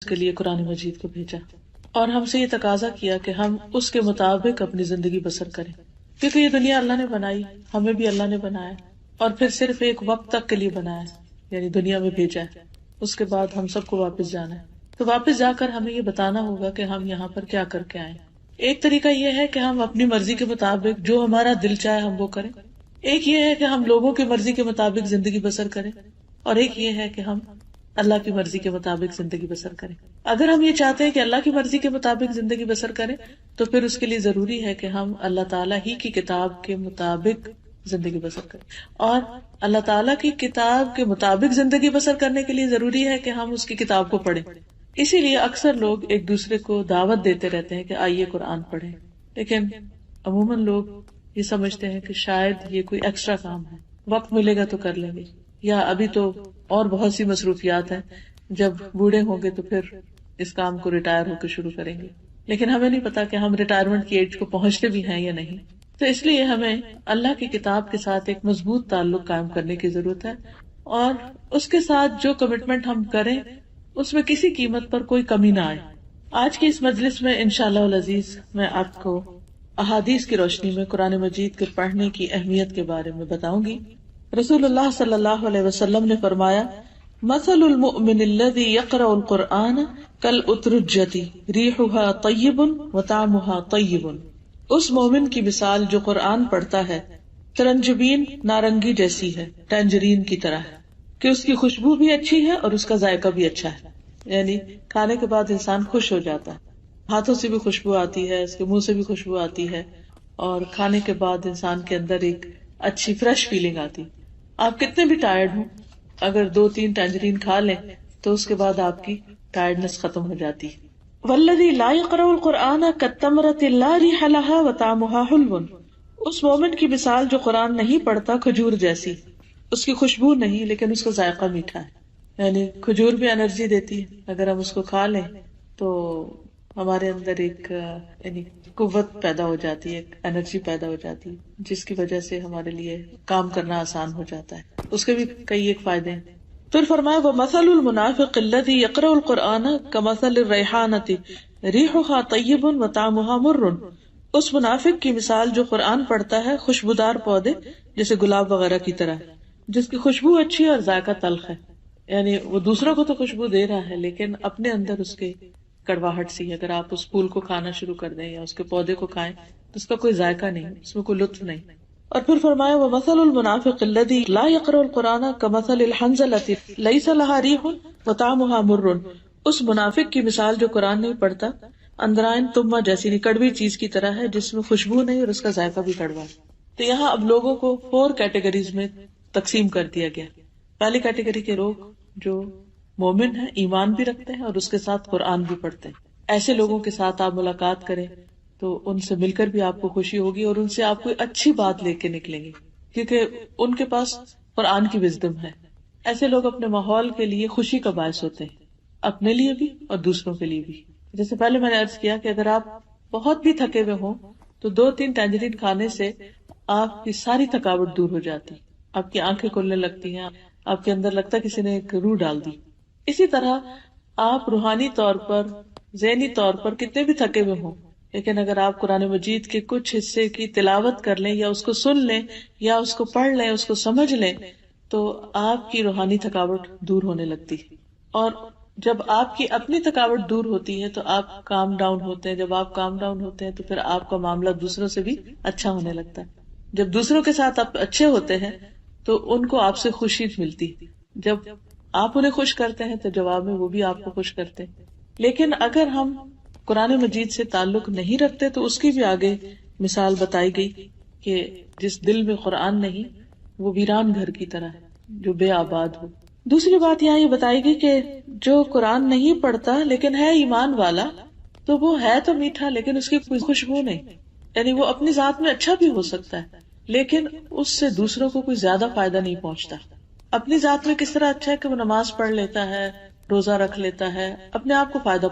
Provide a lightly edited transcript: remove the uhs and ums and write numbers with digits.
کے لیے قرآن مجید کو بھیجا اور ہم سے یہ تقاضا کیا کہ ہم اس کے مطابق اپنی زندگی بسر کریں، کیونکہ یہ دنیا اللہ نے بنائی، ہمیں بھی اللہ نے بنایا اور پھر صرف ایک وقت تک کے لیے بنایا، یعنی دنیا میں بھیجا ہے، اس کے بعد ہم سب کو واپس جانا ہے۔ تو واپس جا کر ہمیں یہ بتانا ہوگا کہ ہم یہاں پر کیا کر کے آئے۔ ایک طریقہ یہ ہے کہ ہم اپنی مرضی کے مطابق جو ہمارا دل چاہے ہم وہ کریں، ایک یہ ہے کہ ہم لوگوں کی مرضی کے مطابق زندگی بسر کریں، اور ایک یہ ہے کہ ہم اللہ کی مرضی کے مطابق زندگی بسر کریں۔ اگر ہم یہ چاہتے ہیں کہ اللہ کی مرضی کے مطابق زندگی بسر کریں تو پھر اس کے لیے ضروری ہے کہ ہم اللہ تعالیٰ ہی کی کتاب کے مطابق زندگی بسر کریں، اور اللہ تعالیٰ کی کتاب کے مطابق زندگی بسر کرنے کے لیے ضروری ہے کہ ہم اس کی کتاب کو پڑھیں۔ اسی لیے اکثر لوگ ایک دوسرے کو دعوت دیتے رہتے ہیں کہ آئیے قرآن پڑھیں، لیکن عموماً لوگ یہ سمجھتے ہیں کہ شاید یہ کوئی ایکسٹرا کام ہے، وقت ملے گا تو کر لیں گے، یا ابھی تو اور بہت سی مصروفیات ہیں، جب بوڑھے ہوں گے تو پھر اس کام کو ریٹائر ہو کے شروع کریں گے۔ لیکن ہمیں نہیں پتا کہ ہم ریٹائرمنٹ کی ایج کو پہنچتے بھی ہیں یا نہیں، تو اس لیے ہمیں اللہ کی کتاب کے ساتھ ایک مضبوط تعلق قائم کرنے کی ضرورت ہے، اور اس کے ساتھ جو کمٹمنٹ ہم کریں اس میں کسی قیمت پر کوئی کمی نہ آئے۔ آج کی اس مجلس میں انشاءاللہ العزیز میں آپ کو احادیث کی روشنی میں قرآن مجید کے پڑھنے کی اہمیت کے بارے میں بتاؤں گی۔ رسول اللہ صلی اللہ علیہ وسلم نے فرمایا، مثل المؤمن الذي يقرأ القرآن كالأترجة ريحها طيب وطعمها طيب۔ اس مومن کی مثال جو قرآن پڑھتا ہے ترنجبین نارنگی جیسی ہے، ٹینجرین کی طرح ہے، کہ اس کی خوشبو بھی اچھی ہے اور اس کا ذائقہ بھی اچھا ہے، یعنی کھانے کے بعد انسان خوش ہو جاتا ہے، ہاتھوں سے بھی خوشبو آتی ہے، اس کے منہ سے بھی خوشبو آتی ہے، اور کھانے کے بعد انسان کے اندر ایک اچھی فریش فیلنگ آتی۔ آپ کتنے بھی ٹائرڈ ہوں، اگر 2-3 ٹینجرین کھا لیں تو اس کے بعد آپ کی ٹائرڈنس ختم ہو جاتی۔ والذی لا یقرأ القرآن کالتمرۃ لا ریح لها وطعمها حلو۔ اس مومن کی مثال جو قرآن نہیں پڑھتا کھجور جیسی، اس کی خوشبو نہیں لیکن اس کا ذائقہ میٹھا ہے، یعنی کھجور بھی انرجی دیتی ہے، اگر ہم اس کو کھا لیں تو ہمارے اندر ایک یعنی قوت پیدا ہو جاتی ہے، ایک انرجی پیدا ہو جاتی ہے، جس کی وجہ سے ہمارے لیے کام کرنا آسان ہو جاتا ہے، اس کے بھی کئی ایک فائدے ہیں۔ پھر فرمایا وَمَثَلُ الْمُنَافِقِ الَّذِي يَقْرَأُ الْقُرْآنَ كَمَثَلِ الرَّيْحَانَةِ رِيحُهَا طَيِّبٌ وَطَعْمُهَا مُرٌّ۔ اس منافق کی مثال جو قرآن پڑھتا ہے خوشبودار پودے جیسے گلاب وغیرہ کی طرح، جس کی خوشبو اچھی اور ذائقہ تلخ ہے، یعنی وہ دوسروں کو تو خوشبو دے رہا ہے لیکن اپنے اندر اس کے کڑواہٹ سی ہے۔ اگر آپ اس پھول کو کھانا شروع کر دیں یا اس کے پودے کو کھائیں تو اس کا کوئی ذائقہ نہیں، اس میں کوئی لطف نہیں۔ اور پھر فرمایا وَمَثَلُ الْمُنَافِقِ الَّذِي لَا يَقْرَأُ الْقُرْآنَ كَمَثَلِ الْحَنْظَلَةِ لَيْسَ لَهَا رِيحٌ وَطَعْمُهَا مُرٌّ۔ اس منافق کی مثال جو قرآن نہیں پڑھتا اندرائن تمہ جیسی کڑوی چیز کی طرح ہے، جس میں خوشبو نہیں اور اس کا ذائقہ بھی کڑوا ہے۔ تو یہاں اب لوگوں کو 4 کیٹیگریز میں تقسیم کر دیا گیا۔ پہلی کیٹیگری کے لوگ جو مومن ہیں، ایمان بھی رکھتے ہیں اور اس کے ساتھ قرآن بھی پڑھتے ہیں، ایسے لوگوں کے ساتھ آپ ملاقات کریں تو ان سے مل کر بھی آپ کو خوشی ہوگی اور ان سے آپ کوئی اچھی بات لے کے نکلیں گے، کیونکہ ان کے پاس قرآن کی وزڈم ہے۔ ایسے لوگ اپنے ماحول کے لیے خوشی کا باعث ہوتے ہیں، اپنے لیے بھی اور دوسروں کے لیے بھی۔ جیسے پہلے میں نے عرض کیا کہ اگر آپ بہت بھی تھکے ہوئے ہوں تو 2-3 ٹینجرین کھانے سے آپ کی ساری تھکاوٹ دور ہو جاتی، آپ کی آنکھیں کھلنے لگتی ہیں، آپ کے اندر لگتا ہے کسی نے ایک روح ڈال دی۔ اسی طرح آپ روحانی طور پر، ذہنی طور پر کتنے بھی تھکے ہوئے ہوں، لیکن اگر آپ قرآن مجید کے کچھ حصے کی تلاوت کر لیں یا اس کو سن لیں یا اس کو پڑھ لیں، اس کو سمجھ لیں، تو آپ کی روحانی تھکاوٹ دور ہونے لگتی۔ اور جب آپ کی اپنی تھکاوٹ دور ہوتی ہے تو آپ کام ڈاؤن ہوتے ہیں، جب آپ کام ڈاؤن ہوتے ہیں تو پھر آپ کا معاملہ دوسروں سے بھی اچھا ہونے لگتا ہے۔ جب دوسروں کے ساتھ آپ اچھے ہوتے ہیں تو ان کو آپ سے خوشی ملتی، جب آپ انہیں خوش کرتے ہیں تو جواب میں وہ بھی آپ کو خوش کرتے ہیں۔ لیکن اگر ہم قرآن مجید سے تعلق نہیں رکھتے تو اس کی بھی آگے مثال بتائی گئی کہ جس دل میں قرآن نہیں وہ ویران گھر کی طرح ہے جو بے آباد ہو۔ دوسری بات یہاں یہ بتائی گئی کہ جو قرآن نہیں پڑھتا لیکن ہے ایمان والا تو وہ ہے تو میٹھا لیکن اس کی کوئی خوشبو نہیں، یعنی وہ اپنی ذات میں اچھا بھی ہو سکتا ہے لیکن اس سے دوسروں کو کوئی زیادہ فائدہ نہیں پہنچتا۔ اپنی ذات میں کس طرح اچھا ہے کہ وہ نماز پڑھ لیتا ہے، روزہ رکھ لیتا ہے، اپنے آپ کو فائدہ